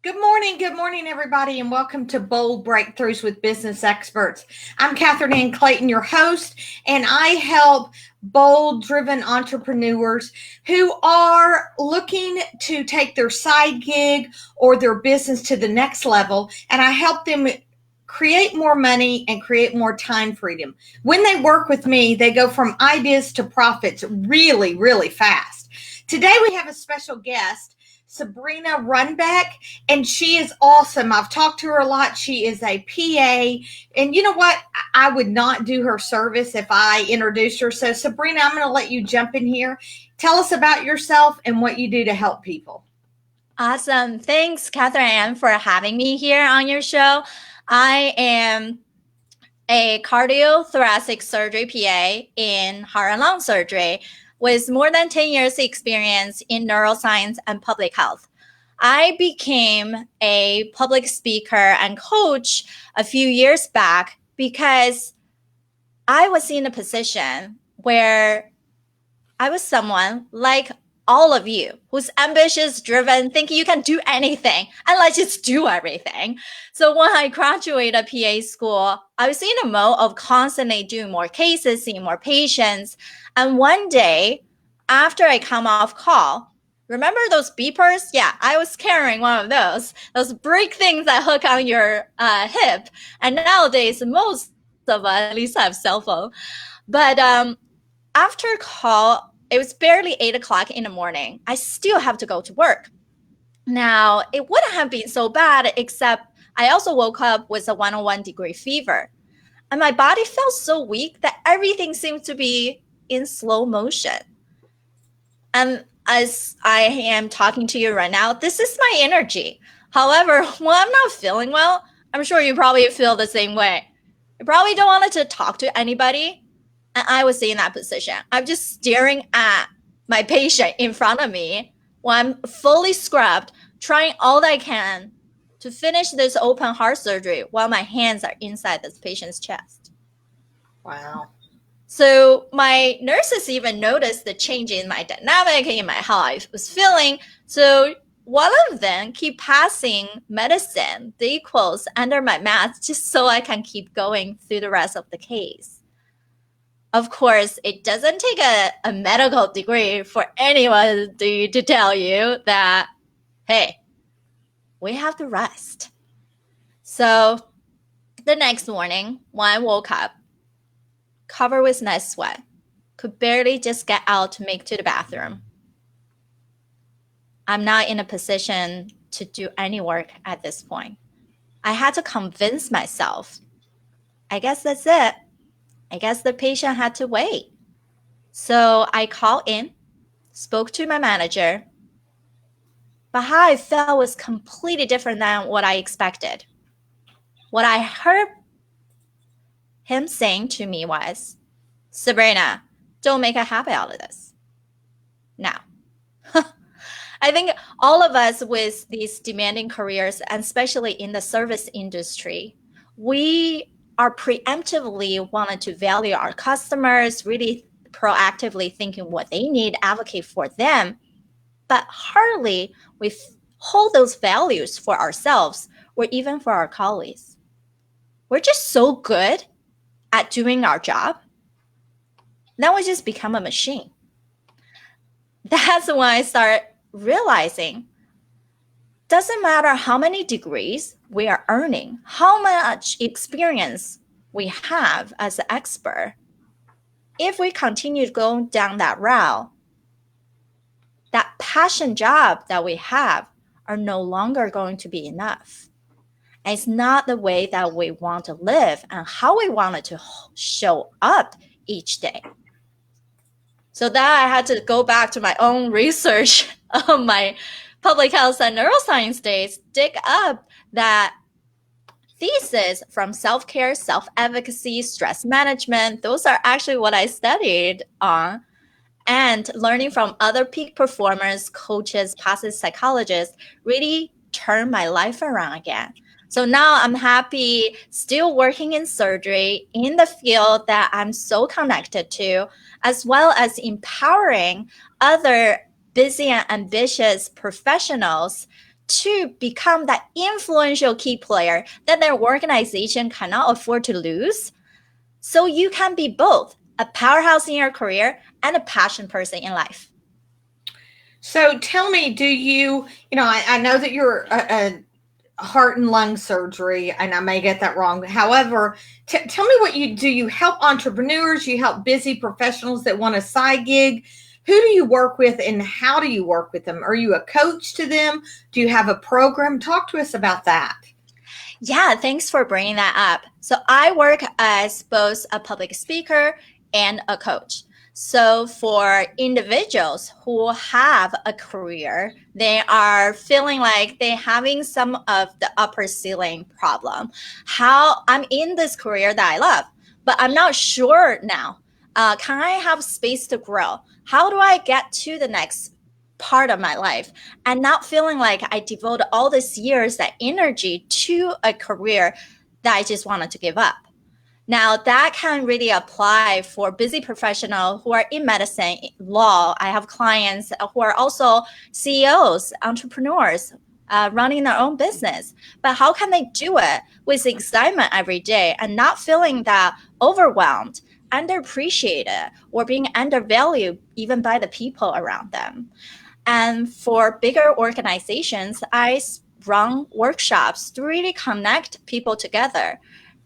Good morning, everybody, and welcome to Bold Breakthroughs with Business Experts. I'm Catherine Ann Clayton, your host, and I help bold-driven entrepreneurs who are looking to take their side gig or their business to the next level, and I help them create more money and create more time freedom. When they work with me, they go from ideas to profits really, really fast. Today, we have a special guest, Sabrina Runbeck, and she is awesome. I've talked to her a lot. She is a PA, and you know what? I would not do her service if I introduced her. So, Sabrina, I'm going to let you jump in here. Tell us about yourself and what you do to help people. Awesome. Thanks, Catherine Ann, for having me here on your show. I am a cardiothoracic surgery PA in heart and lung surgery with more than 10 years experience in neuroscience and public health. I became a public speaker and coach a few years back because I was in a position where I was someone like all of you who's ambitious, driven, thinking you can do anything and let's just do everything. So when I graduated PA school, I was in a mode of constantly doing more cases, seeing more patients. And one day after I come off call, remember those beepers? Yeah, I was carrying one of those brick things that hook on your hip. And nowadays, most of us at least have cell phone. But after call, it was barely 8 o'clock in the morning. I still have to go to work. Now, it wouldn't have been so bad, except I also woke up with a 101-degree fever. And my body felt so weak that everything seemed to be in slow motion. And as I am talking to you right now, this is my energy. However, when I'm not feeling well, I'm sure you probably feel the same way. You probably don't want to talk to anybody. And I was in that position. I'm just staring at my patient in front of me while I'm fully scrubbed, trying all I can to finish this open heart surgery while my hands are inside this patient's chest. Wow. So my nurses even noticed the change in my dynamic, in how I was feeling. So one of them keep passing medicine, the equals, under my mask just so I can keep going through the rest of the case. Of course, it doesn't take a medical degree for anyone to tell you that, hey, we have to rest. So the next morning, when I woke up, covered with night sweat, could barely just get out to make to the bathroom. I'm not in a position to do any work at this point. I had to convince myself, I guess that's it. I guess the patient had to wait. So I called in, spoke to my manager, but how I felt was completely different than what I expected. What I heard him saying to me was, Sabrina, don't make a habit out of this. Now, I think all of us with these demanding careers, and especially in the service industry, we are preemptively wanted to value our customers, really proactively thinking what they need, advocate for them, but hardly we hold those values for ourselves or even for our colleagues. We're just so good at doing our job, then we just become a machine. That's when I start realizing doesn't matter how many degrees we are earning, how much experience we have as an expert. If we continue going down that route, that passion job that we have are no longer going to be enough. And it's not the way that we want to live and how we want it to show up each day. So that I had to go back to my own research on my public health and neuroscience days, dig up that thesis from self-care, self-advocacy, stress management. Those are actually what I studied on. And learning from other peak performers, coaches, positive psychologists really turned my life around again. So now I'm happy still working in surgery in the field that I'm so connected to, as well as empowering other busy and ambitious professionals to become that influential key player that their organization cannot afford to lose. So you can be both a powerhouse in your career and a passion person in life. So tell me, I know that you're a heart and lung surgery, and I may get that wrong. However, tell me what you do. You help entrepreneurs, you help busy professionals that want a side gig. Who do you work with, and how do you work with them? Are you a coach to them? Do you have a program? Talk to us about that. Yeah, thanks for bringing that up. So I work as both a public speaker and a coach. So for individuals who have a career, they are feeling like they're having some of the upper ceiling problem. How I'm in this career that I love, but I'm not sure now. Can I have space to grow? How do I get to the next part of my life and not feeling like I devoted all these years, that energy to a career that I just wanted to give up? Now that can really apply for busy professionals who are in medicine, law. I have clients who are also CEOs, entrepreneurs, running their own business. But how can they do it with excitement every day and not feeling that overwhelmed, underappreciated, or being undervalued even by the people around them? And for bigger organizations, I run workshops to really connect people together.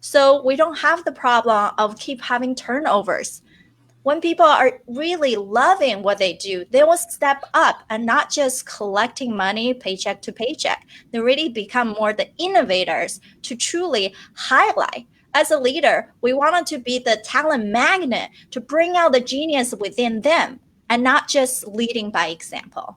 So we don't have the problem of keep having turnovers. When people are really loving what they do, they will step up and not just collecting money paycheck to paycheck. They really become more the innovators to truly highlight. As a leader, we wanted to be the talent magnet to bring out the genius within them and not just leading by example.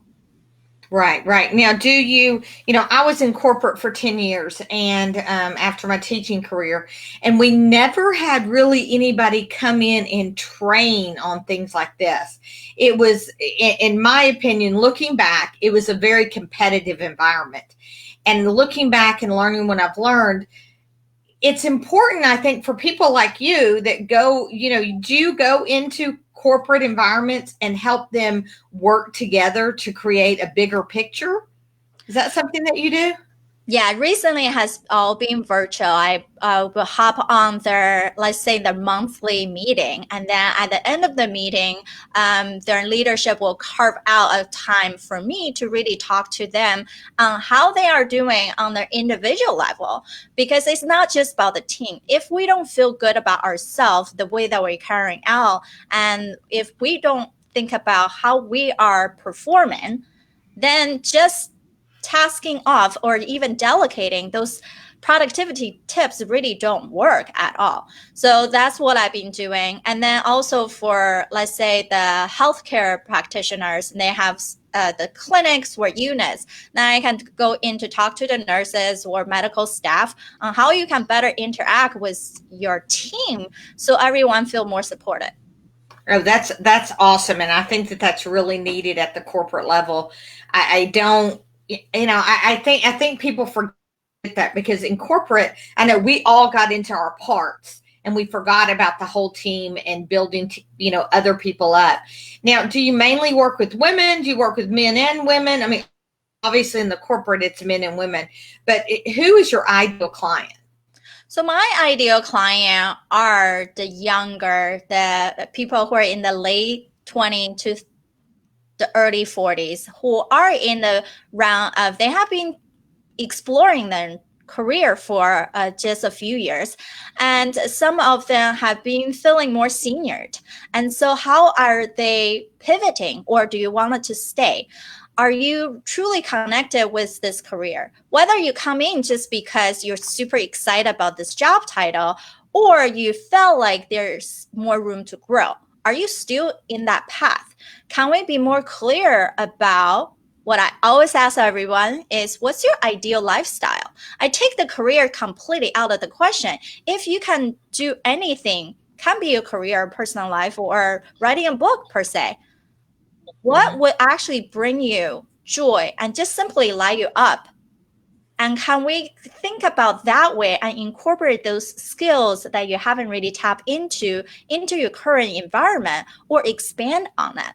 Right, right. Now, I was in corporate for 10 years and after my teaching career, and we never had really anybody come in and train on things like this. It was, in my opinion, looking back, it was a very competitive environment. And looking back and learning what I've learned, it's important, I think, for people like you that do you go into corporate environments and help them work together to create a bigger picture? Is that something that you do? Yeah, recently it has all been virtual. I will hop on their, let's say, the monthly meeting, and then at the end of the meeting, their leadership will carve out a time for me to really talk to them on how they are doing on their individual level, because it's not just about the team. If we don't feel good about ourselves, the way that we're carrying out, and if we don't think about how we are performing, then just tasking off or even delegating those productivity tips really don't work at all. So that's what I've been doing. And then also for, let's say, the healthcare practitioners, they have the clinics or units. Now I can go in to talk to the nurses or medical staff on how you can better interact with your team so everyone feel more supported. Oh, that's awesome, and I think that that's really needed at the corporate level. I don't, I think people forget that because in corporate, I know we all got into our parts and we forgot about the whole team and building, other people up. Now, do you mainly work with women? Do you work with men and women? I mean, obviously in the corporate, it's men and women, but who is your ideal client? So my ideal client are the younger, the people who are in the late 20s to the early 40s, who are in the round of, they have been exploring their career for just a few years. And some of them have been feeling more seniored. And so how are they pivoting, or do you want it to stay? Are you truly connected with this career? Whether you come in just because you're super excited about this job title, or you felt like there's more room to grow. Are you still in that path? Can we be more clear about what I always ask everyone is, what's your ideal lifestyle? I take the career completely out of the question. If you can do anything, can be a career, personal life, or writing a book per se, what would actually bring you joy and just simply light you up? And can we think about that way and incorporate those skills that you haven't really tapped into your current environment or expand on it?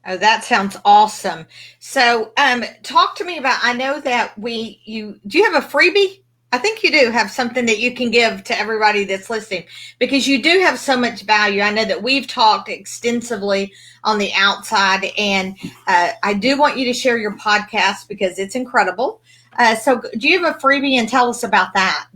Oh, that sounds awesome. So, talk to me about, I know that do you have a freebie? I think you do have something that you can give to everybody that's listening because you do have so much value. I know that we've talked extensively on the outside, and I do want you to share your podcast because it's incredible. So, do you have a freebie and tell us about that?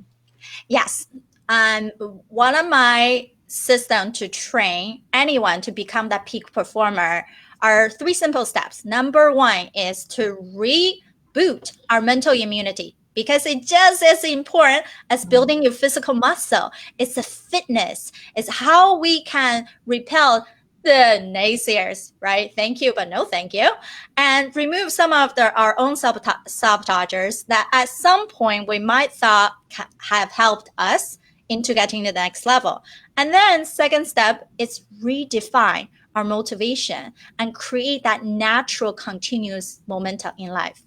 Yes. One of my systems to train anyone to become that peak performer are 3 simple steps. Number 1 is to reboot our mental immunity because it's just as important as building your physical muscle. It's a fitness. It's how we can repel the naysayers, right? Thank you, but no thank you. And remove some of our own sabotagers that at some point we might thought have helped us into getting to the next level. And then second step is redefine our motivation and create that natural continuous momentum in life.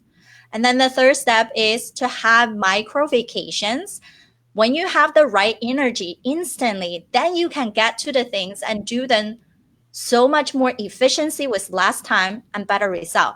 And then the third step is to have micro vacations. When you have the right energy instantly, then you can get to the things and do them so much more efficiency with less time and better result.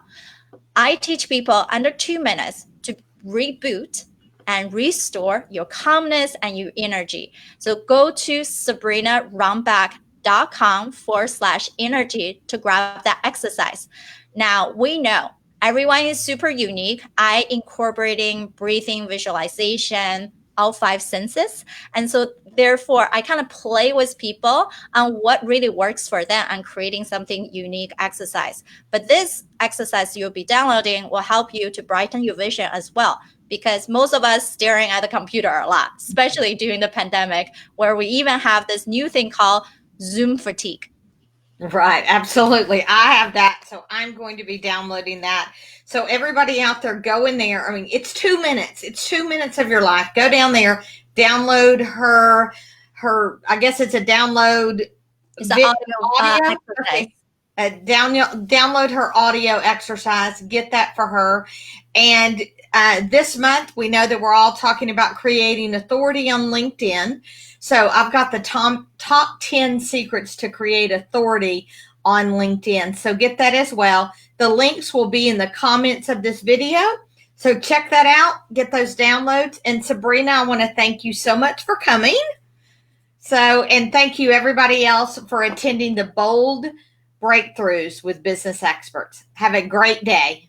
I teach people under 2 minutes to reboot and restore your calmness and your energy. So go to sabrinarunbeck.com/energy to grab that exercise. Now we know everyone is super unique. I incorporating breathing, visualization, all 5 senses. And so therefore I kind of play with people on what really works for them and creating something unique exercise. But this exercise you'll be downloading will help you to brighten your vision as well, because most of us staring at the computer a lot, especially during the pandemic, where we even have this new thing called Zoom fatigue. Right, absolutely. I have that, so I'm going to be downloading that. So everybody out there, go in there. I mean, it's 2 minutes. It's 2 minutes of your life. Go down there, download her. I guess it's a download. It's an audio exercise. Okay. Download her audio exercise. Get that for her. And this month, we know that we're all talking about creating authority on LinkedIn. So I've got the top 10 secrets to create authority on LinkedIn. So get that as well. The links will be in the comments of this video. So check that out. Get those downloads. And Sabrina, I want to thank you so much for coming. And thank you everybody else for attending the Bold Breakthroughs with Business Experts. Have a great day.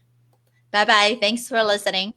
Bye-bye. Thanks for listening.